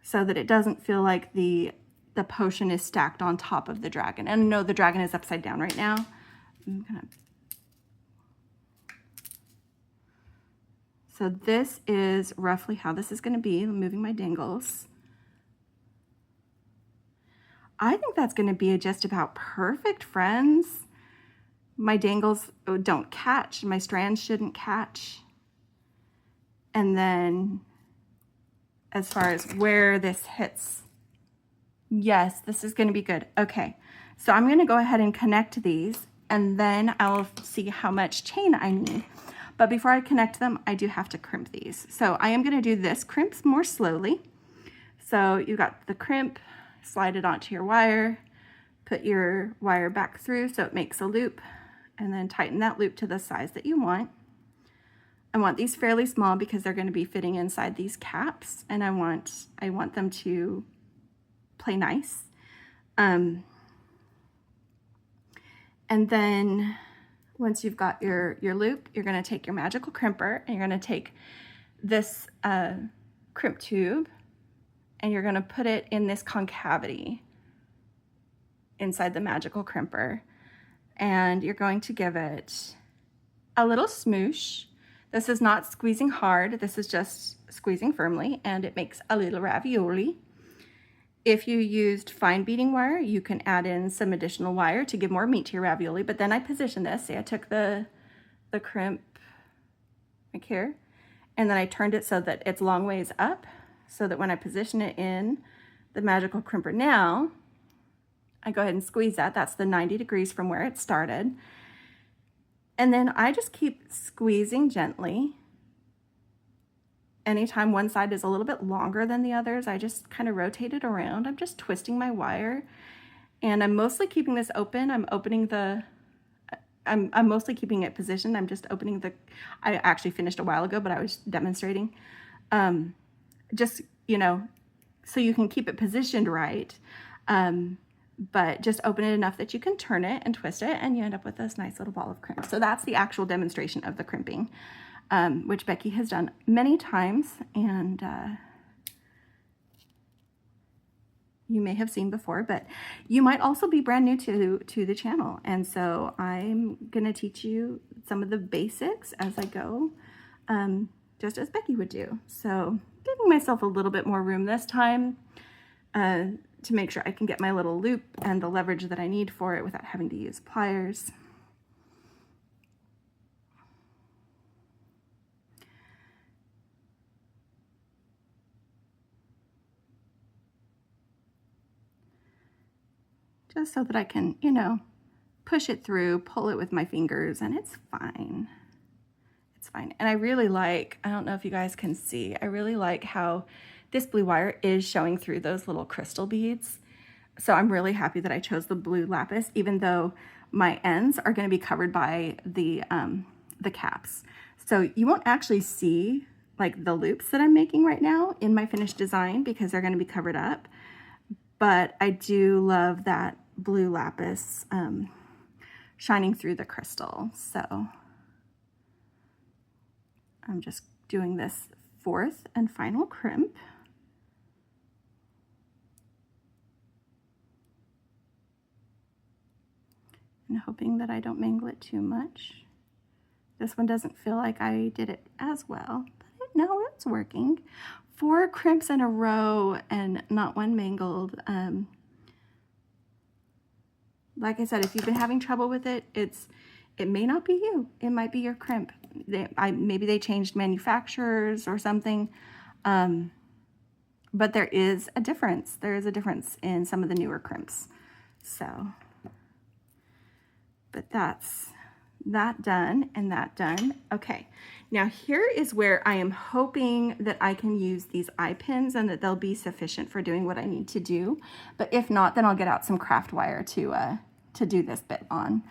so that it doesn't feel like the potion is stacked on top of the dragon. And no, the dragon is upside down right now. So this is roughly how this is going to be. I'm moving my dangles. I think that's going to be just about perfect, friends. My dangles don't catch. My strands shouldn't catch. And then as far as where this hits, yes, this is going to be good. Okay, so I'm going to go ahead and connect these, and then I'll see how much chain I need. But before I connect them, I do have to crimp these. So I am going to do this crimp more slowly. So you've got the crimp, slide it onto your wire, put your wire back through so it makes a loop, and then tighten that loop to the size that you want. I want these fairly small because they're going to be fitting inside these caps, and I want them to play nice. And then once you've got your loop, you're going to take your magical crimper and you're going to take this crimp tube and you're going to put it in this concavity inside the magical crimper, and you're going to give it a little smoosh. This is not squeezing hard, this is just squeezing firmly, and it makes a little ravioli. If you used fine beading wire, you can add in some additional wire to give more meat to your ravioli, but then I positioned this. See, I took the crimp like here, and then I turned it so that it's long ways up, so that when I position it in the magical crimper now, I go ahead and squeeze that. That's the 90 degrees from where it started. And then I just keep squeezing gently. Anytime one side is a little bit longer than the others, I just kind of rotate it around. I'm just twisting my wire, and I'm mostly keeping this open. I'm mostly keeping it positioned. I'm just opening I actually finished a while ago, but I was demonstrating. Just, so you can keep it positioned right. But just open it enough that you can turn it and twist it, and you end up with this nice little ball of crimp. So that's the actual demonstration of the crimping, which Becky has done many times, and you may have seen before, but you might also be brand new to the channel. And so I'm gonna teach you some of the basics as I go, just as Becky would do. So giving myself a little bit more room this time, to make sure I can get my little loop and the leverage that I need for it without having to use pliers. Just so that I can, push it through, pull it with my fingers, and it's fine. It's fine. And I really like, I don't know if you guys can see, I really like how this blue wire is showing through those little crystal beads. So I'm really happy that I chose the blue lapis, even though my ends are going to be covered by the caps. So you won't actually see like the loops that I'm making right now in my finished design because they're going to be covered up. But I do love that blue lapis shining through the crystal. So I'm just doing this fourth and final crimp. and hoping that I don't mangle it too much. This one doesn't feel like I did it as well, but no, it's working. 4 crimps in a row and not one mangled. Like I said, if you've been having trouble with it, it may not be you. It might be your crimp. Maybe they changed manufacturers or something. But there is a difference. There is a difference in some of the newer crimps. So, but that's that done and that done. Okay, now here is where I am hoping that I can use these eye pins and that they'll be sufficient for doing what I need to do. But if not, then I'll get out some craft wire to do this bit on.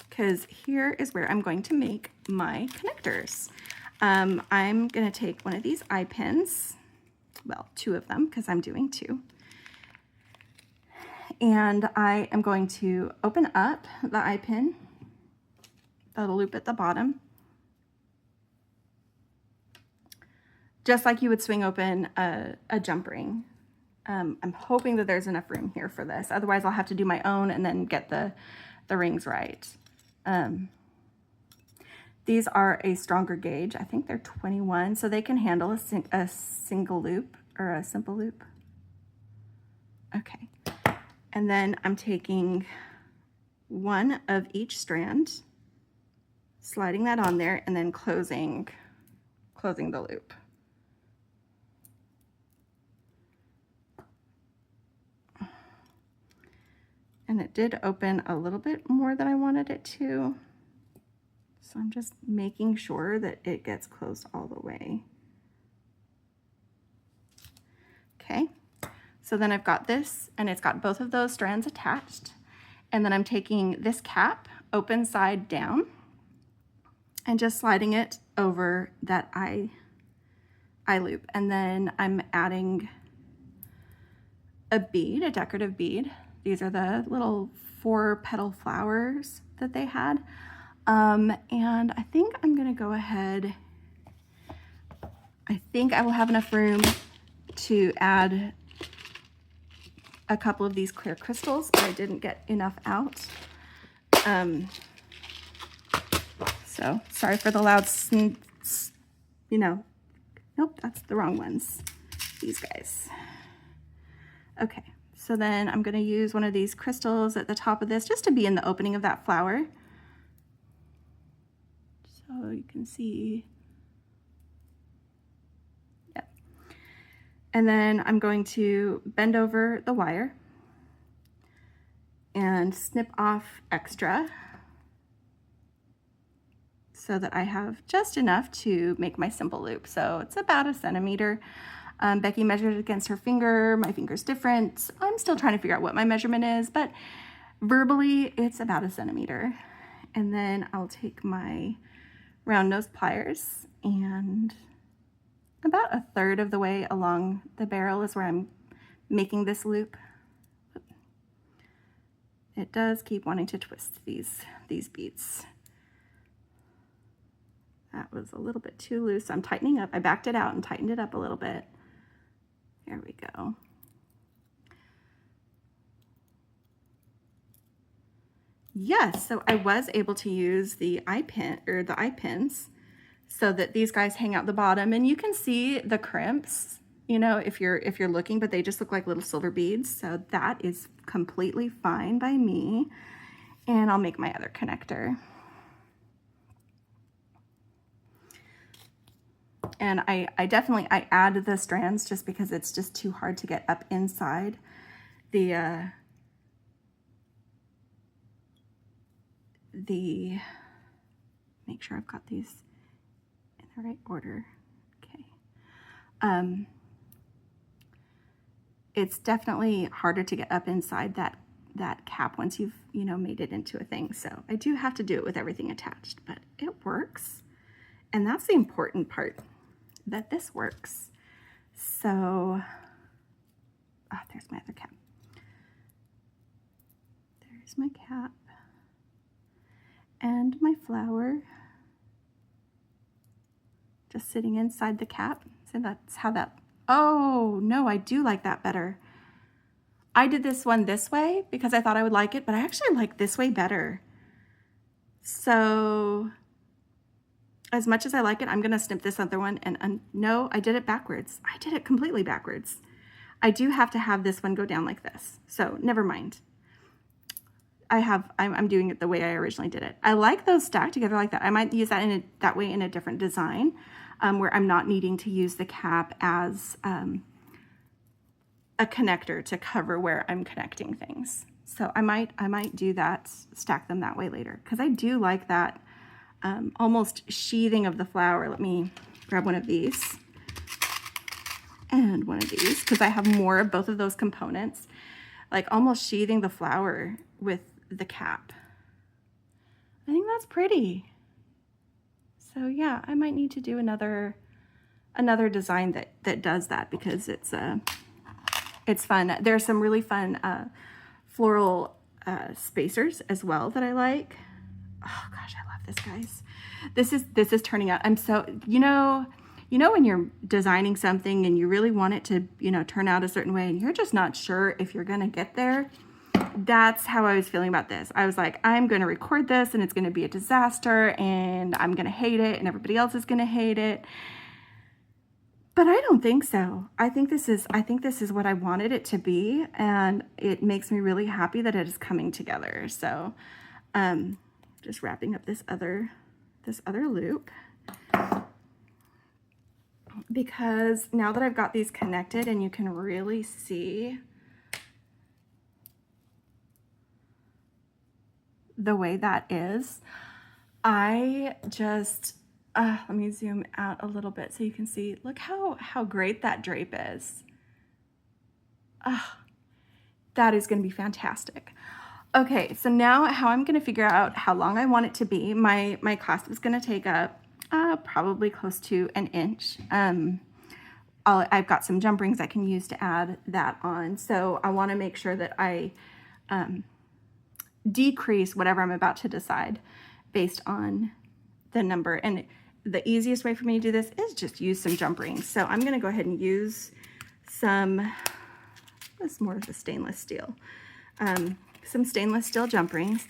Because here is where I'm going to make my connectors. I'm gonna take one of these eye pins, well, 2 of them because I'm doing 2. And I am going to open up the eye pin, the loop at the bottom, just like you would swing open a jump ring. I'm hoping that there's enough room here for this. Otherwise I'll have to do my own and then get the rings right. These are a stronger gauge. I think they're 21, so they can handle a single loop or a simple loop. Okay. And then I'm taking 1 of each strand, sliding that on there, and then closing the loop. And it did open a little bit more than I wanted it to. So I'm just making sure that it gets closed all the way. Okay. So then I've got this, and it's got both of those strands attached. And then I'm taking this cap, open side down, and just sliding it over that eye loop. And then I'm adding a bead, a decorative bead. These are the little 4-petal flowers that they had. And I think I'm gonna go ahead, I think I will have enough room to add a couple of these clear crystals, but I didn't get enough out. So sorry for the loud, nope, that's the wrong ones, these guys. Okay, so then I'm gonna use one of these crystals at the top of this just to be in the opening of that flower. So you can see, yep. And then I'm going to bend over the wire and snip off extra so that I have just enough to make my simple loop. So it's about 1 centimeter. Becky measured it against her finger. My finger's different. I'm still trying to figure out what my measurement is, but verbally it's about 1 centimeter. And then I'll take my round nose pliers, and about 1/3 of the way along the barrel is where I'm making this loop. It does keep wanting to twist these beads. That was a little bit too loose. I'm tightening up. I backed it out and tightened it up a little bit. There we go. Yes, so I was able to use the eye pins so that these guys hang out the bottom, and you can see the crimps, if you're looking, but they just look like little silver beads. So that is completely fine by me. And I'll make my other connector. And I add the strands just because it's just too hard to get up inside the make sure I've got these in the right order. Okay. It's definitely harder to get up inside that cap once you've, made it into a thing. So I do have to do it with everything attached, but it works. And that's the important part, that this works. So, there's my other cap. There's my cap and my flower just sitting inside the cap. So that's how that Oh, no, I do like that better. I did this one this way because I thought I would like it, but I actually like this way better. So as much as I like it, I'm gonna snip this other one and no, I did it backwards. I did it completely backwards. I do have to have this one go down like this. So never mind. I'm doing it the way I originally did it. I like those stacked together like that. I might use that that way in a different design where I'm not needing to use the cap as a connector to cover where I'm connecting things. So I might do that, stack them that way later, because I do like that almost sheathing of the flower. Let me grab one of these and one of these because I have more of both of those components, like almost sheathing the flower with the cap. I think that's pretty. So yeah, I might need to do another design that does that because it's fun. There's some really fun floral spacers as well that I like. Oh gosh, I love this, guys. This is turning out. I'm so, you know when you're designing something and you really want it to, turn out a certain way and you're just not sure if you're gonna get there. That's how I was feeling about this. I was like, I'm gonna record this and it's gonna be a disaster and I'm gonna hate it and everybody else is gonna hate it. But I don't think so. I think this is what I wanted it to be, and it makes me really happy that it is coming together. So just wrapping up this other loop, because now that I've got these connected and you can really see the way that is, I just let me zoom out a little bit so you can see. Look how great that drape is. That is going to be fantastic. Okay, so now how I'm going to figure out how long I want it to be. My clasp is going to take up probably close to an inch. I've got some jump rings I can use to add that on. So I want to make sure that I decrease whatever I'm about to decide based on the number. And the easiest way for me to do this is just use some jump rings. So I'm going to go ahead and use some, this is more of the stainless steel, some stainless steel jump rings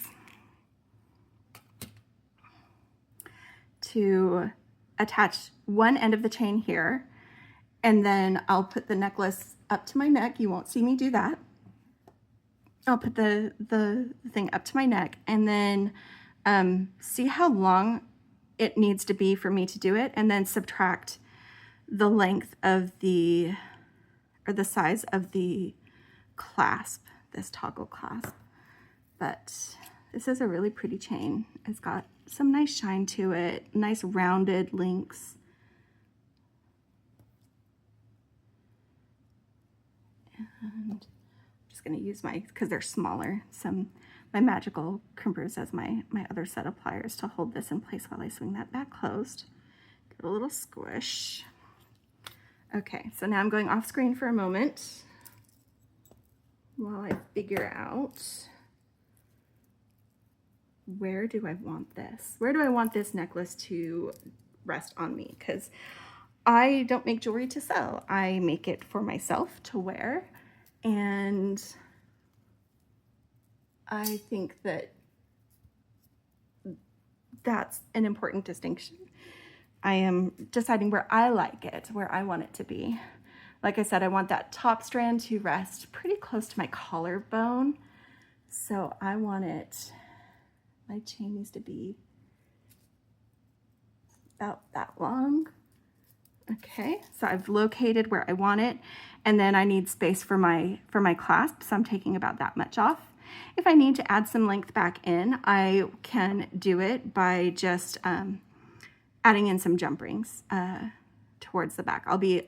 to attach one end of the chain here. And then I'll put the necklace up to my neck. You won't see me do that. I'll put the thing up to my neck and then see how long it needs to be for me to do it, and then subtract the length of the size of the clasp, this toggle clasp. But this is a really pretty chain. It's got some nice shine to it, nice rounded links. And I'm just going to use because they're smaller, my magical crimpers as my other set of pliers to hold this in place while I swing that back closed. Give it a little squish. Okay, so now I'm going off screen for a moment while I figure out where do I want this? Where do I want this necklace to rest on me? Because I don't make jewelry to sell. I make it for myself to wear, and I think that that's an important distinction. I am deciding where I like it, where I want it to be. Like I said, I want that top strand to rest pretty close to my collarbone. So I want it, my chain needs to be about that long. Okay, so I've located where I want it, and then I need space for my clasp, so I'm taking about that much off. If I need to add some length back in, I can do it by just adding in some jump rings towards the back. I'll be,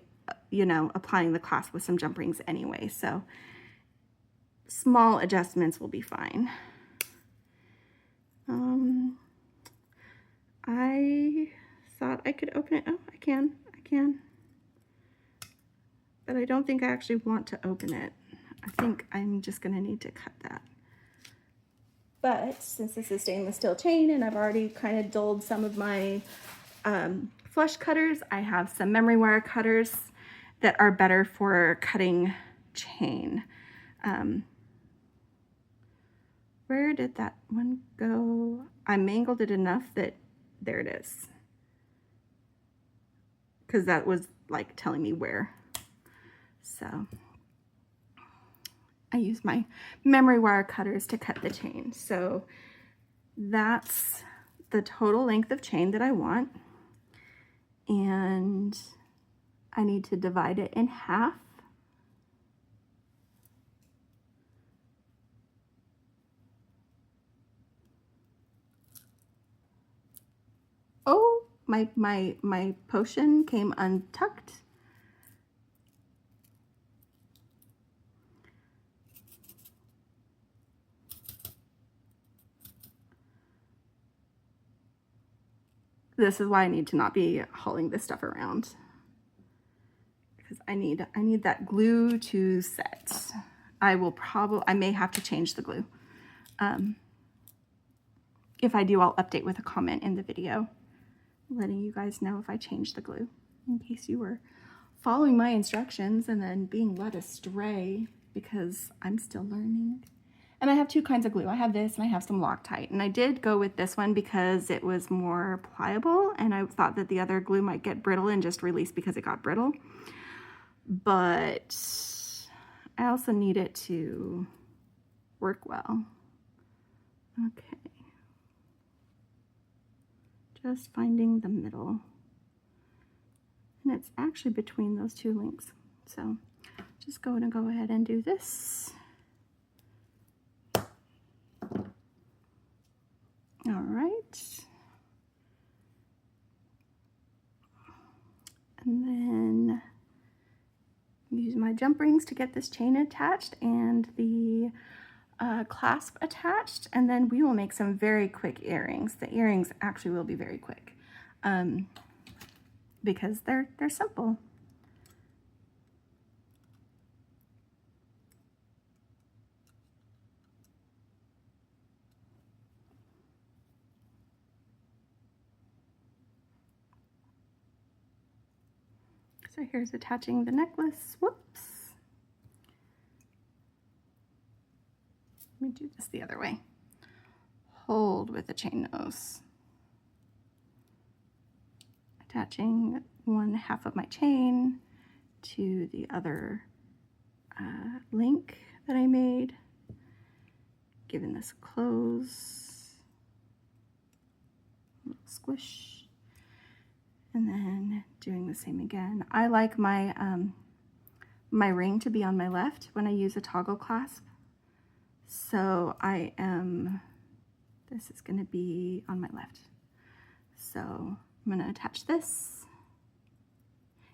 applying the clasp with some jump rings anyway, so small adjustments will be fine. I thought I could open it. Oh, I can. But I don't think I actually want to open it. I think I'm just going to need to cut that. But since this is stainless steel chain and I've already kind of dulled some of my flush cutters, I have some memory wire cutters that are better for cutting chain. Where did that one go? I mangled it enough that there it is. Because that was like telling me where. So I use my memory wire cutters to cut the chain. So that's the total length of chain that I want. And I need to divide it in half. Oh, my potion came untucked. This is why I need to not be hauling this stuff around, because I need that glue to set. I may have to change the glue. If I do, I'll update with a comment in the video, letting you guys know if I change the glue, in case you were following my instructions and then being led astray, because I'm still learning. And I have two kinds of glue. I have this and I have some Loctite. And I did go with this one because it was more pliable, and I thought that the other glue might get brittle and just release because it got brittle. But I also need it to work well. Okay. Just finding the middle. And it's actually between those two links. So just going to go ahead and do this. All right. And then use my jump rings to get this chain attached and the clasp attached, and then we will make some very quick earrings. The earrings actually will be very quick because they're simple. So here's attaching the necklace. Whoops. Let me do this the other way. Hold with the chain nose. Attaching one half of my chain to the other link that I made. Giving this a close. A little squish. And then doing the same again. I like my my ring to be on my left when I use a toggle clasp. So this is going to be on my left. So I'm going to attach this.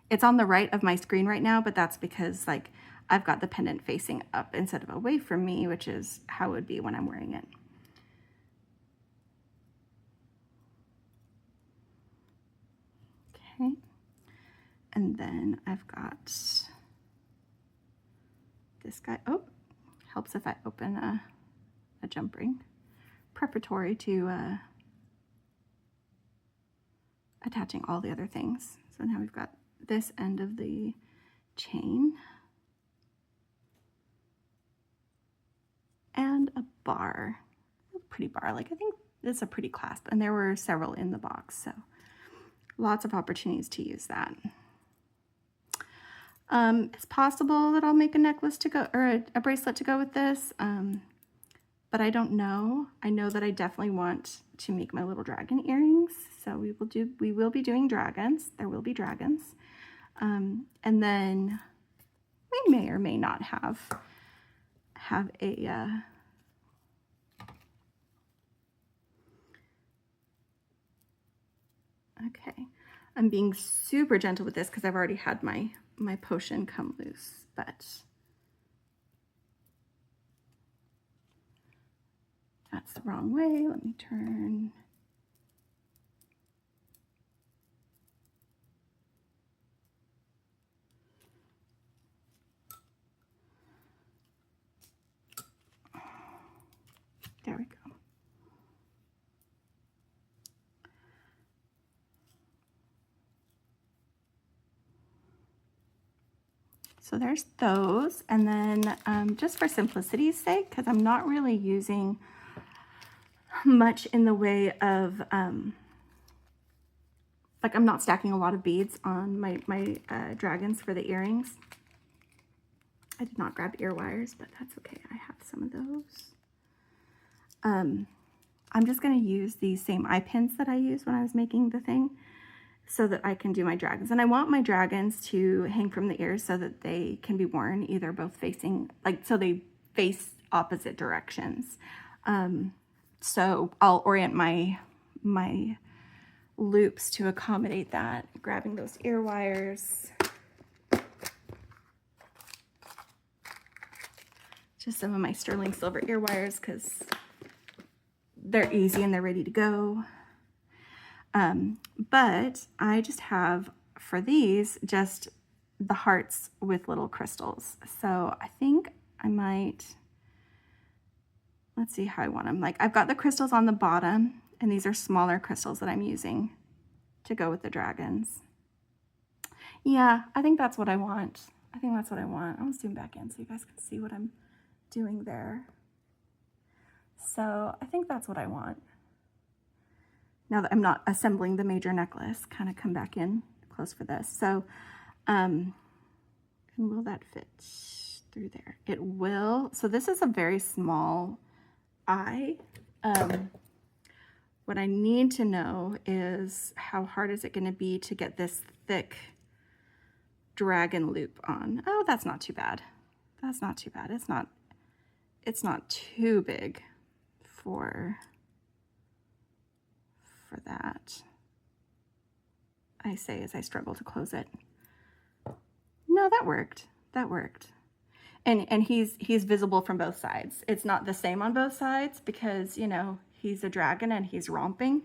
It's on the right of my screen right now, but that's because like I've got the pendant facing up instead of away from me, which is how it would be when I'm wearing it. Okay. And then I've got this guy. Oh, helps if I open a jump ring, preparatory to attaching all the other things. So now we've got this end of the chain and a bar, a pretty bar. Like I think this is a pretty clasp, and there were several in the box, so lots of opportunities to use that. It's possible that I'll make a necklace to go, or a bracelet to go with this, but I don't know. I know that I definitely want to make my little dragon earrings, so we will be doing dragons. There will be dragons, and then we may or may not have a okay. I'm being super gentle with this because I've already had my potion come loose, but that's the wrong way. Let me turn. There we go. So there's those. And then just for simplicity's sake, because I'm not really using much in the way of, like I'm not stacking a lot of beads on my dragons for the earrings. I did not grab ear wires, but that's okay. I have some of those. I'm just going to use these same eye pins that I used when I was making the thing so that I can do my dragons. And I want my dragons to hang from the ears so that they can be worn either both facing, like, so they face opposite directions. So I'll orient my loops to accommodate that. Grabbing those ear wires. Just some of my sterling silver ear wires because they're easy and they're ready to go. But I just have, for these, just the hearts with little crystals. So I think I might, let's see how I want them. Like I've got the crystals on the bottom, and these are smaller crystals that I'm using to go with the dragons. Yeah, I think that's what I want. I think that's what I want. I'll zoom back in so you guys can see what I'm doing there. So I think that's what I want. Now that I'm not assembling the major necklace, kind of come back in close for this. So, and will that fit through there? It will. So this is a very small eye. What I need to know is how hard is it going to be to get this thick dragon loop on. Oh, that's not too bad. That's not too bad. It's not too big for that. I say as I struggle to close it. No, that worked. That worked. And he's visible from both sides. It's not the same on both sides because, you know, he's a dragon and he's romping.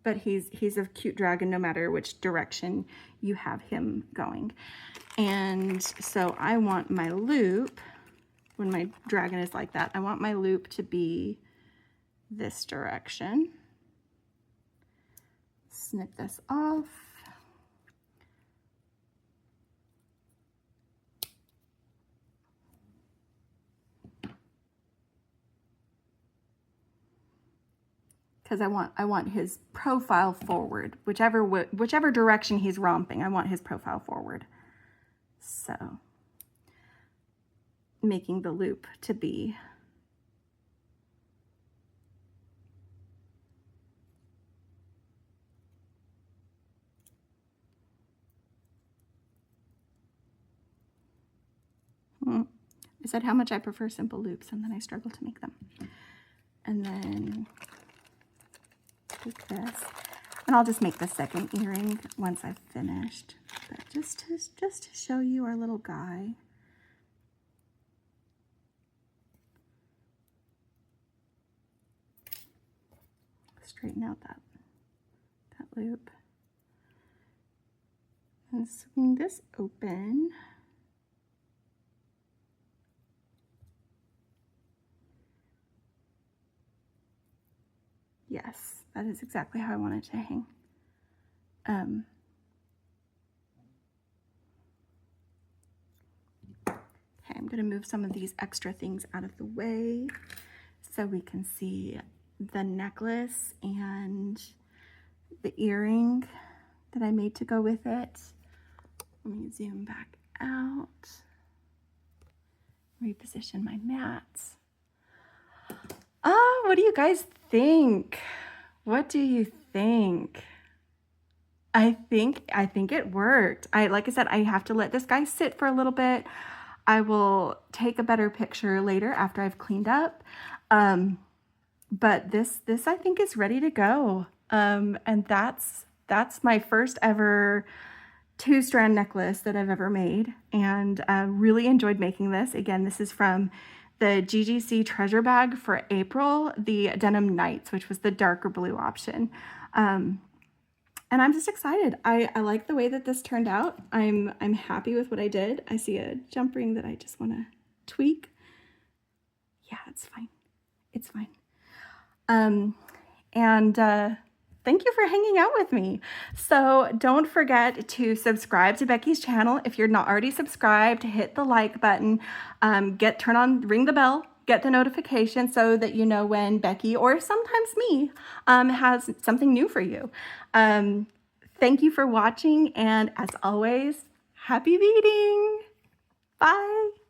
But he's a cute dragon no matter which direction you have him going. And so I want my loop, when my dragon is like that, I want my loop to be this direction. Snip this off. Because I want his profile forward, whichever direction he's romping, I want his profile forward. So making the loop to be I said how much I prefer simple loops, and then I struggle to make them. And then take this, and I'll just make the second earring once I've finished. But just to show you our little guy. Straighten out that loop and swing this open. Yes, that is exactly how I want it to hang. Okay, I'm going to move some of these extra things out of the way so we can see the necklace and the earring that I made to go with it. Let me zoom back out, reposition my mats. What do you guys think? What do you think? I think it worked. Like I said, I have to let this guy sit for a little bit. I will take a better picture later after I've cleaned up. But this I think is ready to go. And that's my first ever 2-strand necklace that I've ever made, and really enjoyed making this. Again, this is from the GGC treasure bag for April, the Denim Nights, which was the darker blue option. And I'm just excited. I like the way that this turned out. I'm happy with what I did. I see a jump ring that I just want to tweak. Yeah, it's fine. It's fine. And Thank you for hanging out with me. So don't forget to subscribe to Becky's channel. If you're not already subscribed, hit the like button, ring the bell, get the notification so that you know when Becky, or sometimes me, has something new for you. Thank you for watching, and as always, happy beading. Bye.